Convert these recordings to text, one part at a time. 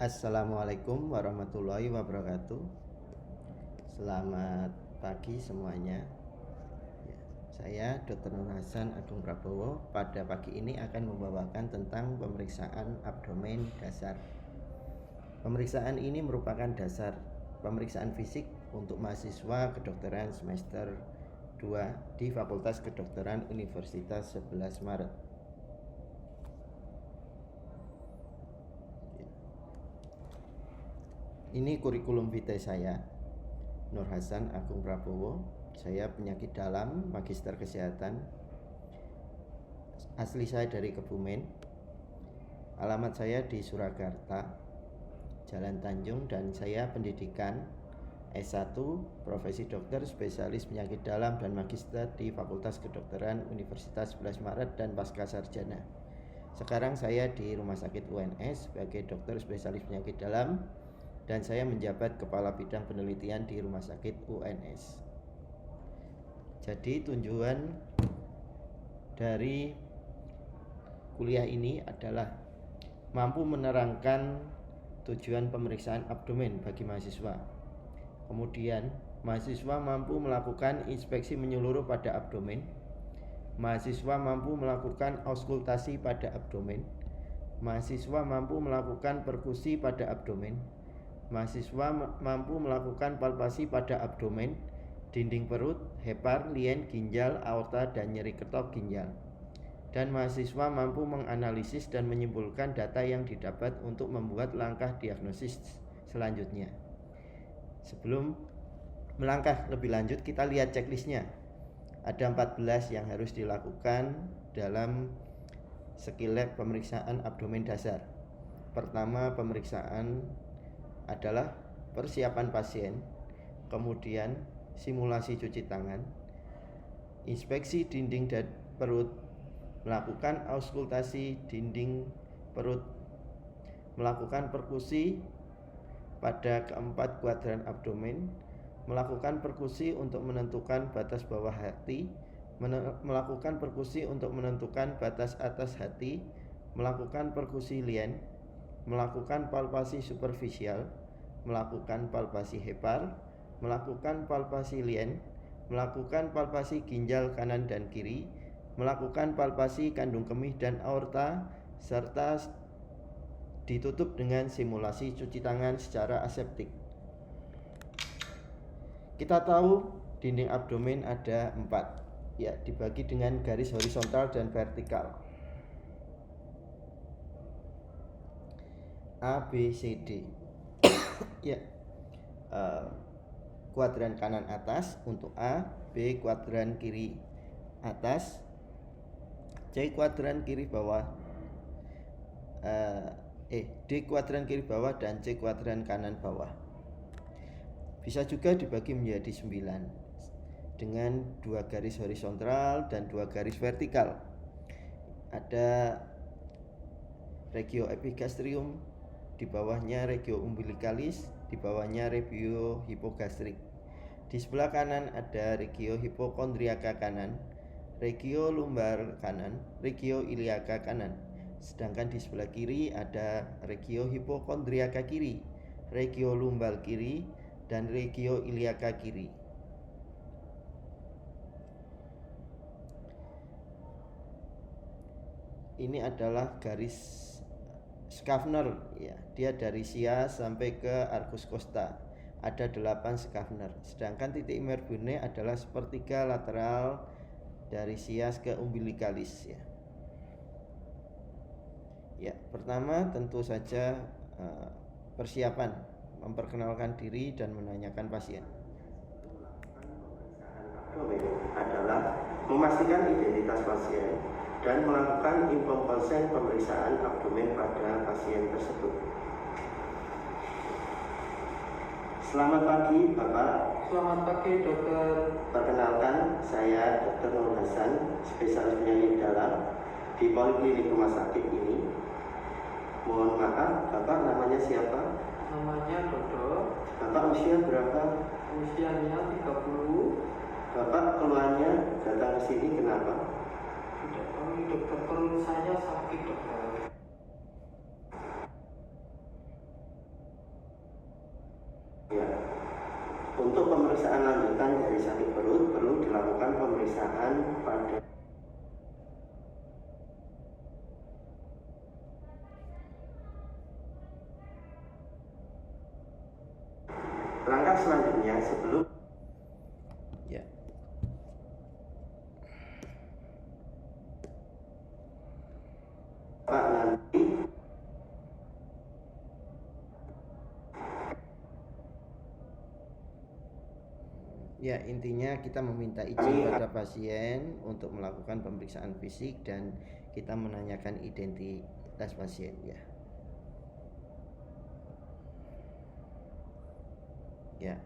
Assalamualaikum warahmatullahi wabarakatuh. Selamat pagi semuanya. Saya Dr. Nur Hasan Agung Prabowo. Pada pagi ini akan membawakan tentang pemeriksaan abdomen dasar. Pemeriksaan ini merupakan dasar pemeriksaan fisik untuk mahasiswa kedokteran semester 2 di Fakultas Kedokteran Universitas 11 Maret. Ini kurikulum vitae saya, Nur Hasan Agung Prabowo. Saya penyakit dalam, magister kesehatan. Asli saya dari Kebumen. Alamat saya di Surakarta, Jalan Tanjung, dan saya pendidikan S1, profesi dokter, spesialis penyakit dalam dan magister di Fakultas Kedokteran Universitas 11 Maret dan pasca sarjana. Sekarang saya di Rumah Sakit UNS sebagai dokter spesialis penyakit dalam, dan saya menjabat kepala bidang penelitian di Rumah Sakit UNS. Jadi tujuan dari kuliah ini adalah mampu menerangkan tujuan pemeriksaan abdomen bagi mahasiswa. Kemudian mahasiswa mampu melakukan inspeksi menyeluruh pada abdomen. Mahasiswa mampu melakukan auskultasi pada abdomen. Mahasiswa mampu melakukan perkusi pada abdomen. Mahasiswa mampu melakukan palpasi pada abdomen, dinding perut, hepar, lien, ginjal, aorta, dan nyeri ketok ginjal. Dan mahasiswa mampu menganalisis dan menyimpulkan data yang didapat untuk membuat langkah diagnosis selanjutnya. Sebelum melangkah lebih lanjut, kita lihat checklistnya. Ada 14 yang harus dilakukan dalam skill lab pemeriksaan abdomen dasar. Pertama, pemeriksaan adalah persiapan pasien, kemudian simulasi cuci tangan, inspeksi dinding dan perut, melakukan auskultasi dinding perut, melakukan perkusi pada keempat kuadran abdomen, melakukan perkusi untuk menentukan batas bawah hati, melakukan perkusi untuk menentukan batas atas hati, melakukan perkusi lien, melakukan palpasi superficial, melakukan palpasi hepar, melakukan palpasi lien, melakukan palpasi ginjal kanan dan kiri, melakukan palpasi kandung kemih dan aorta, serta ditutup dengan simulasi cuci tangan secara aseptik. Kita tahu dinding abdomen ada 4, ya, dibagi dengan garis horizontal dan vertikal. A, B, C, D. Ya, kuadran kanan atas untuk A, B kuadran kiri atas, C kuadran kiri bawah, D kuadran kiri bawah, dan C kuadran kanan bawah. Bisa juga dibagi menjadi 9 dengan 2 garis horizontal dan 2 garis vertikal. Ada regio epigastrium, di bawahnya regio umbilicalis, di bawahnya regio hipogastrik. Di sebelah kanan ada regio hipokondriaka kanan, regio lumbar kanan, regio iliaka kanan. Sedangkan di sebelah kiri ada regio hipokondriaka kiri, regio lumbar kiri, dan regio iliaka kiri. Ini adalah garis Schaffner, ya, dia dari Sias sampai ke Arcus Costa. Ada 8 Schaffner. Sedangkan titik Merbune adalah sepertiga lateral dari Sias ke umbilicalis, ya. Ya, pertama tentu saja persiapan, memperkenalkan diri dan menanyakan pasien. Adalah memastikan identitas pasien dan melakukan info konsen pemeriksaan abdomen pada pasien tersebut. Selamat pagi Bapak. Selamat pagi dokter. Perkenalkan, saya Dr. Nur Hasan, spesialis penyakit dalam di Poliklinik Rumah Sakit ini. Mohon maaf, Bapak namanya siapa? Namanya Dodo. Bapak usia berapa? Usianya 30. Bapak keluarnya datang ke sini kenapa? Tidak tahu dokter, perut saya sakit dokter. Untuk pemeriksaan lanjutan dari sakit perut perlu dilakukan pemeriksaan pada langkah selanjutnya sebelum ya. Pak nanti ya, intinya kita meminta izin pada pasien untuk melakukan pemeriksaan fisik dan kita menanyakan identitas pasien ya. Ya.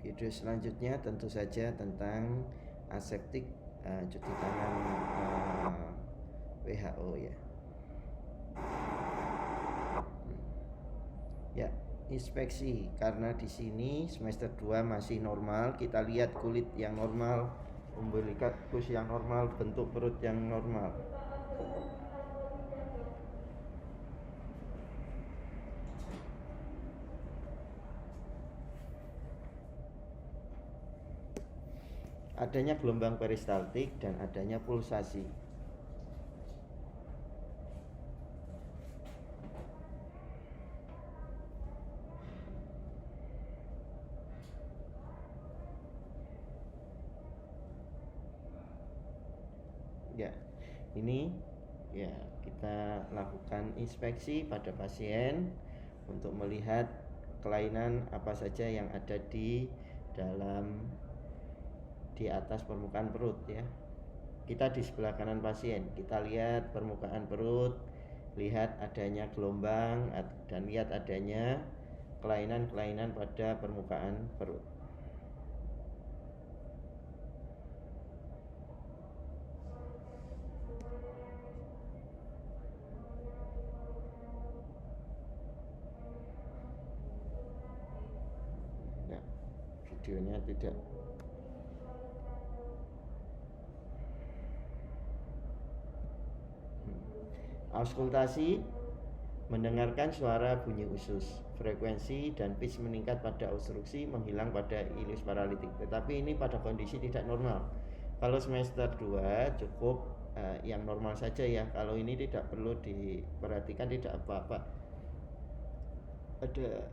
Video selanjutnya tentu saja tentang aseptik cuci tangan WHO ya. Ya, inspeksi karena di sini semester 2 masih normal, kita lihat kulit yang normal, umbilikus yang normal, bentuk perut yang normal. Adanya gelombang peristaltik dan adanya pulsasi. Ya, ini ya kita lakukan inspeksi pada pasien untuk melihat kelainan apa saja yang ada di atas permukaan perut ya. Kita di sebelah kanan pasien, kita lihat permukaan perut, lihat adanya gelombang dan lihat adanya kelainan-kelainan pada permukaan perut. Nah, videonya tidak. Auskultasi, mendengarkan suara bunyi usus, frekuensi dan pitch meningkat pada obstruksi, menghilang pada ilus paralitik. Tetapi ini pada kondisi tidak normal. Kalau semester 2 cukup yang normal saja ya. Kalau ini tidak perlu diperhatikan, tidak apa-apa. Ada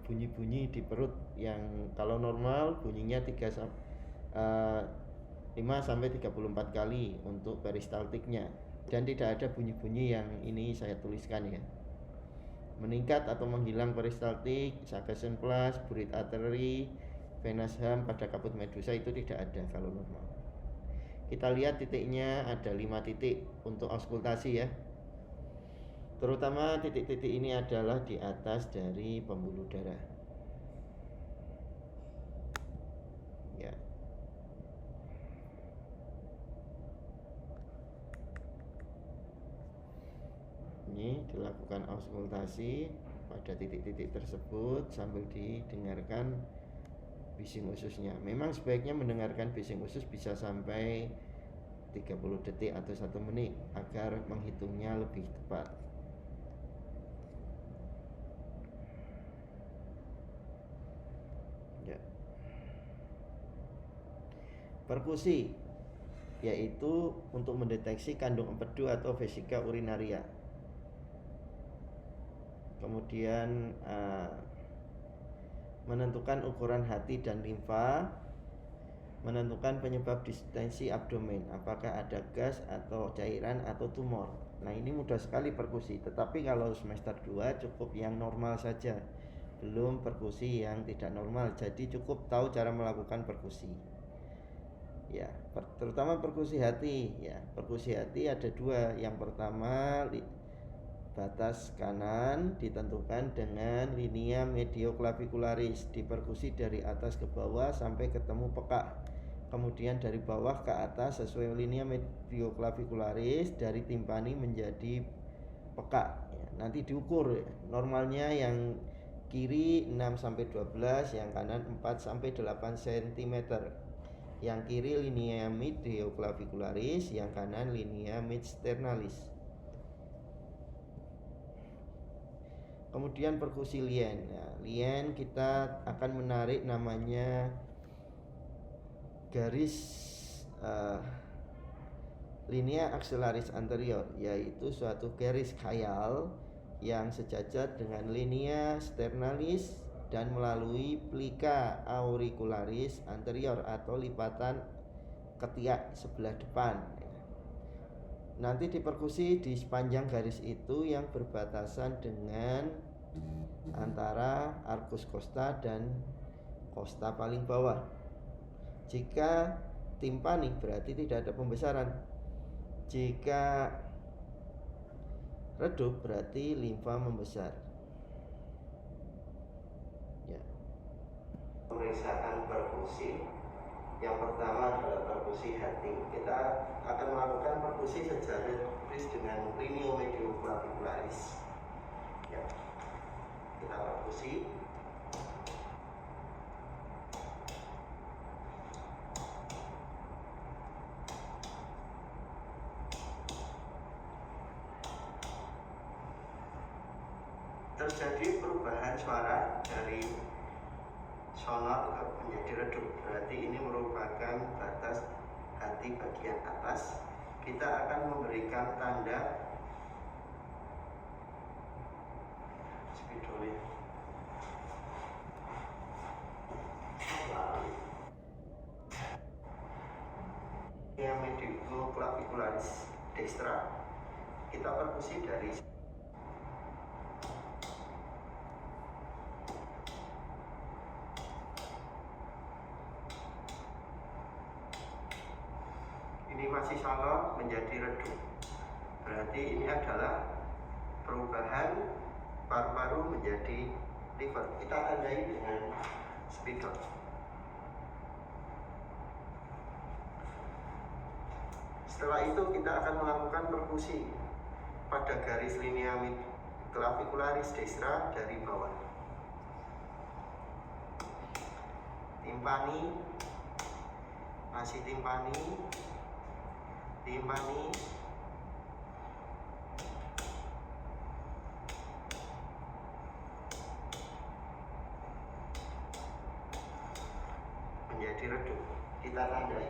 bunyi-bunyi di perut yang kalau normal bunyinya 5 sampai 34 kali untuk peristaltiknya, dan tidak ada bunyi-bunyi yang ini saya tuliskan ya. Meningkat atau menghilang peristaltik, Sargassum plus, burit artery, venous hum pada kaput medusa itu tidak ada kalau normal. Kita lihat titiknya ada 5 titik untuk auskultasi ya. Terutama titik-titik ini adalah di atas dari pembuluh darah. Ya. Ini dilakukan auskultasi pada titik-titik tersebut sambil didengarkan bising ususnya. Memang sebaiknya mendengarkan bising usus bisa sampai 30 detik atau 1 menit agar menghitungnya lebih tepat. Ya. Perkusi yaitu untuk mendeteksi kandung empedu atau vesika urinaria. Kemudian menentukan ukuran hati dan limfa, menentukan penyebab distensi abdomen, apakah ada gas atau cairan atau tumor. Nah, ini mudah sekali perkusi, tetapi kalau semester 2 cukup yang normal saja, belum perkusi yang tidak normal. Jadi cukup tahu cara melakukan perkusi. Ya, terutama perkusi hati ya. Perkusi hati ada 2. Yang pertama, batas kanan ditentukan dengan linea medioclavicularis, diperkusi dari atas ke bawah sampai ketemu peka. Kemudian dari bawah ke atas sesuai linea medioclavicularis dari timpani menjadi peka. Ya, nanti diukur ya. Normalnya yang kiri 6 sampai 12, yang kanan 4 sampai 8 cm. Yang kiri linea medioclavicularis, yang kanan linea midsternalis. Kemudian perkusi lien. Nah, lien kita akan menarik namanya garis linea axillaris anterior, yaitu suatu garis khayal yang sejajar dengan linea sternalis dan melalui plica auricularis anterior atau lipatan ketiak sebelah depan. Nanti diperkusi di sepanjang garis itu yang berbatasan dengan antara arcus costa dan costa paling bawah. Jika timpani berarti tidak ada pembesaran. Jika redup berarti limfa membesar. Ya. Pemeriksaan perkusi. Yang pertama adalah perkusi hati. Kita akan melakukan perkusi secara dengan lineo medium clavicularis. Ya. Kita perkusi. Terjadi perubahan suara dari sonor menjadi redup, berarti ini merupakan batas hati bagian atas. Kita akan memberikan tanda spidolnya. Yang medial clavicularis dextra kita perkusi dari ini masih sonor menjadi redup, berarti ini adalah perubahan paru-paru menjadi liver. Kita tandai dengan spidol. Setelah itu kita akan melakukan perkusi pada garis linea clavicularis dextra dari bawah. Timpani, masih timpani, timpani, menjadi redup. Kita tandai.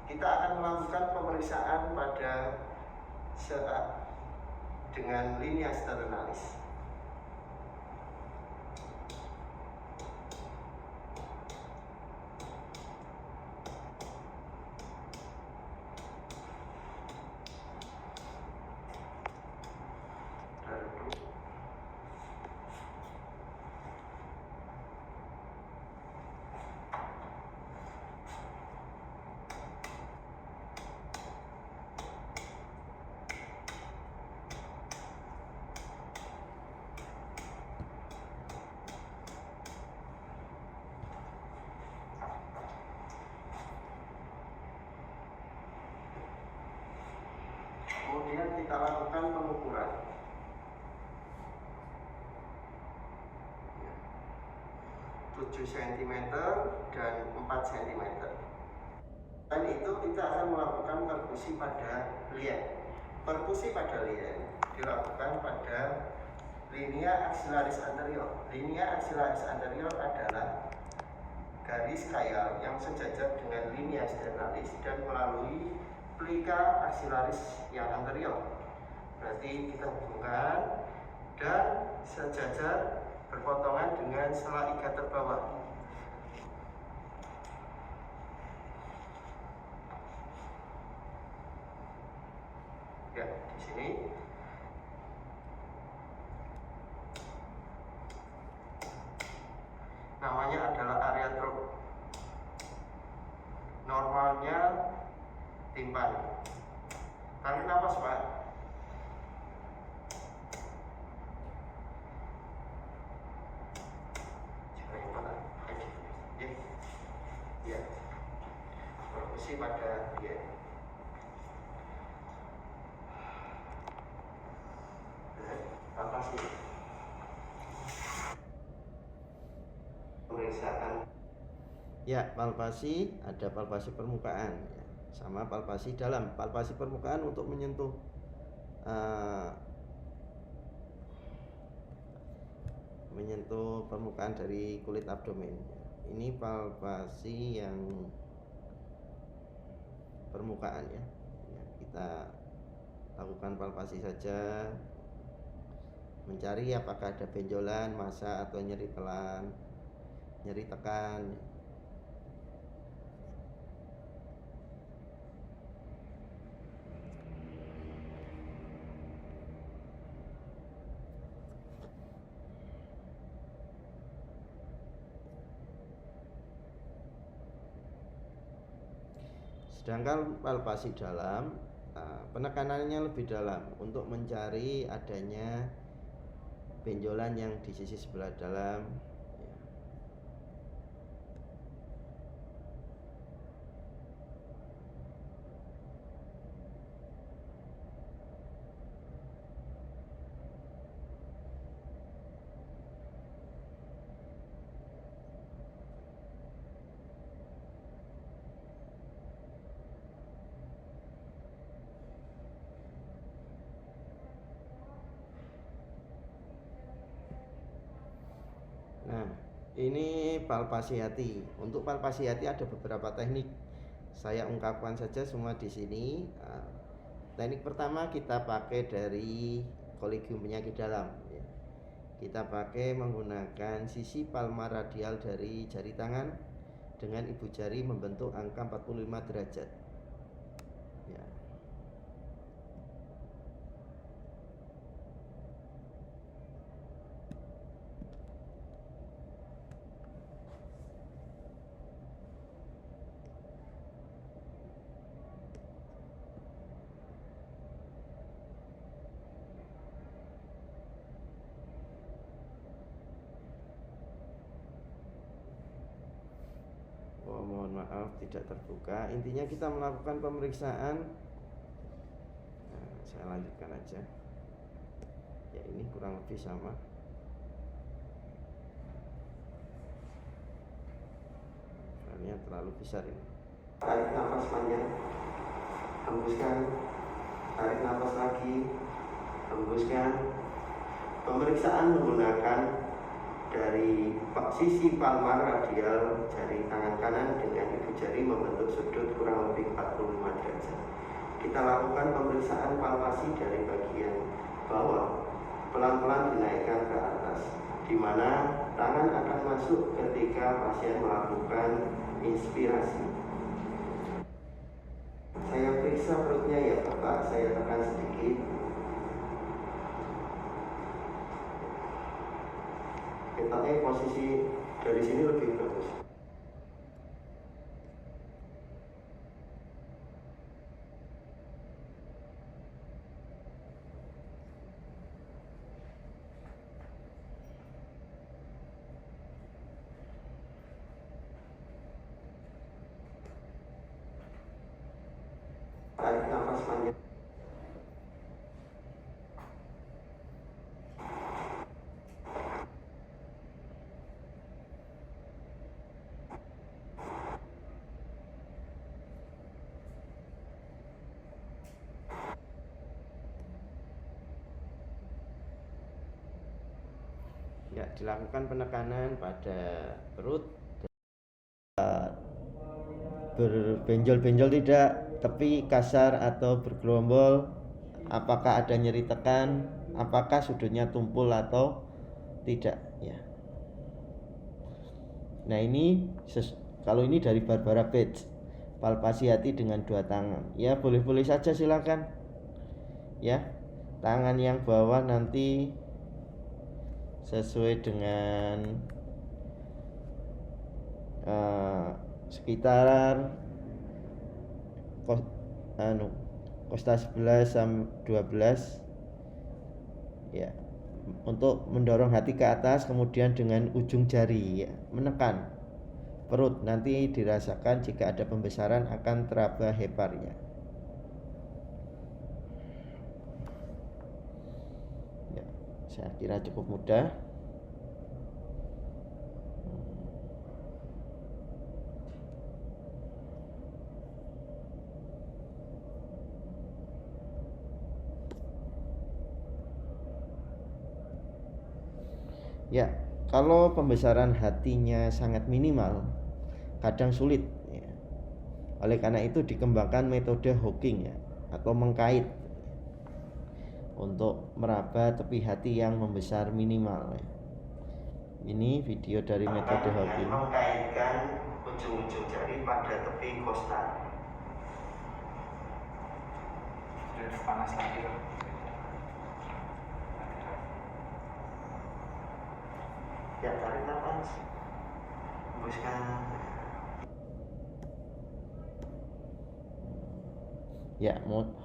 Kita akan melakukan pemeriksaan pada saat dengan linea sternalis. Kemudian kita lakukan pengukuran. 7 cm dan 4 cm. Dan itu kita akan melakukan perkusi pada lien. Perkusi pada lien dilakukan pada linea axillaris anterior. Linea axillaris anterior adalah garis khayal yang sejajar dengan linea sternalis dan melalui plica axillaris yang anterior. Berarti kita hubungkan dan sejajar berpotongan dengan sela iga terbawah. Ya, di sini. Namanya adalah area throat. Normalnya timpani. Tarik nafas, Pak. Ya. Perkusi pada dia. Palpasi. Pemeriksaan. Ya, palpasi ada palpasi permukaan. Ya. sama palpasi dalam. Palpasi permukaan untuk menyentuh permukaan dari kulit abdomen. Ini palpasi yang permukaan ya. Kita lakukan palpasi saja, mencari apakah ada benjolan, massa atau nyeri telan, nyeri tekan. Sedangkan palpasi dalam, penekanannya lebih dalam untuk mencari adanya benjolan yang di sisi sebelah dalam. Nah, ini palpasi hati. Untuk palpasi hati ada beberapa teknik. Saya ungkapkan saja semua di sini. Teknik pertama kita pakai dari Collegium Penyakit Dalam. Kita pakai menggunakan sisi palmar radial dari jari tangan dengan ibu jari membentuk angka 45 derajat. Ya. Oh, mohon maaf tidak terbuka. Intinya kita melakukan pemeriksaan. Nah, saya lanjutkan aja. Ya, ini kurang lebih sama. Ini terlalu besar ini. Tarik nafas panjang, hembuskan, tarik nafas lagi, hembuskan. Pemeriksaan menggunakan dari sisi palmar radial jari tangan kanan dengan ibu jari membentuk sudut kurang lebih 45 derajat. Kita lakukan pemeriksaan palpasi dari bagian bawah, pelan-pelan dinaikkan ke atas, di mana tangan akan masuk ketika pasien melakukan inspirasi. Saya periksa perutnya ya Bapak, saya tekan sedikit. Letaknya posisi dari sini lebih bagus. Tarik nafas panjang. Ya, dilakukan penekanan pada perut, berbenjol-benjol tidak, tepi kasar atau bergerombol, apakah ada nyeri tekan, apakah sudutnya tumpul atau tidak ya. Nah, ini kalau ini dari Barbara Page, palpasi hati dengan 2 tangan. Ya, boleh-boleh saja silakan. Ya. Tangan yang bawah nanti sesuai dengan sekitar kosta 11 sampai 12 ya, untuk mendorong hati ke atas, kemudian dengan ujung jari ya, menekan perut. Nanti dirasakan jika ada pembesaran akan teraba heparnya. Ya, saya kira cukup mudah. Ya, kalau pembesaran hatinya sangat minimal, kadang sulit ya. Oleh karena itu dikembangkan metode Hawking ya, atau mengkait untuk meraba tepi hati yang membesar minimal ya. Ini video dari metode Hawking. Mengkaitkan ujung-ujung jari pada tepi kostal. Udah panas lagi loh. Ya, tarik nafas, hembuskan. Ya,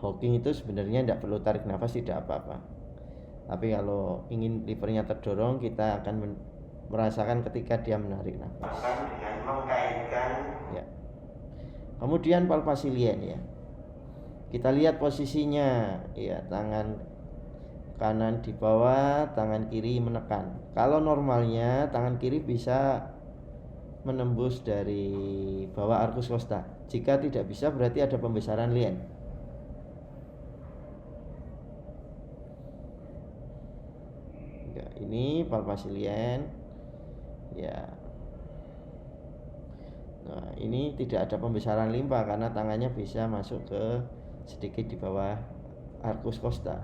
Hawking itu sebenarnya tidak perlu tarik nafas, tidak apa-apa. Tapi kalau ingin livernya terdorong, kita akan merasakan ketika dia menarik nafas. Dengan mengkaitkan. Ya. Kemudian palpasi lien ya. Kita lihat posisinya, ya, tangan kanan di bawah, tangan kiri menekan. Kalau normalnya tangan kiri bisa menembus dari bawah arkus costa. Jika tidak bisa, berarti ada pembesaran lien. Ya, ini palpasi lien. Ya. Nah, ini tidak ada pembesaran limpa karena tangannya bisa masuk ke sedikit di bawah arkus costa.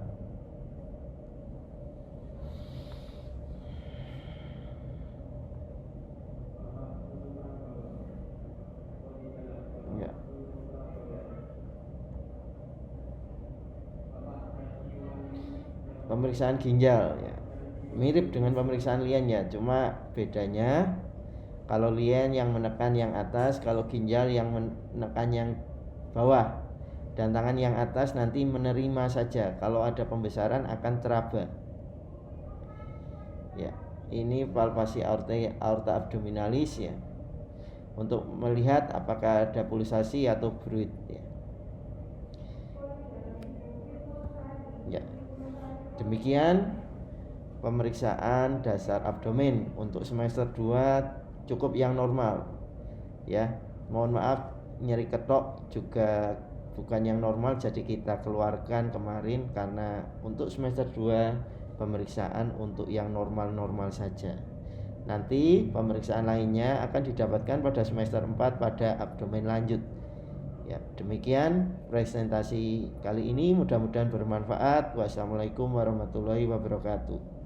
Ya. Pemeriksaan ginjal ya. Mirip dengan pemeriksaan lien ya, cuma bedanya kalau lien yang menekan yang atas, kalau ginjal yang menekan yang bawah, dan tangan yang atas nanti menerima saja. Kalau ada pembesaran akan teraba. Ya, ini palpasi aorta abdominalis ya, untuk melihat apakah ada pulsasi atau bruit ya. Ya, demikian pemeriksaan dasar abdomen untuk semester 2 cukup yang normal ya. Mohon maaf, nyeri ketok juga bukan yang normal, jadi kita keluarkan kemarin karena untuk semester 2 pemeriksaan untuk yang normal-normal saja. Nanti pemeriksaan lainnya akan didapatkan pada semester 4 pada abdomen lanjut. Ya, demikian presentasi kali ini, mudah-mudahan bermanfaat. Wassalamualaikum warahmatullahi wabarakatuh.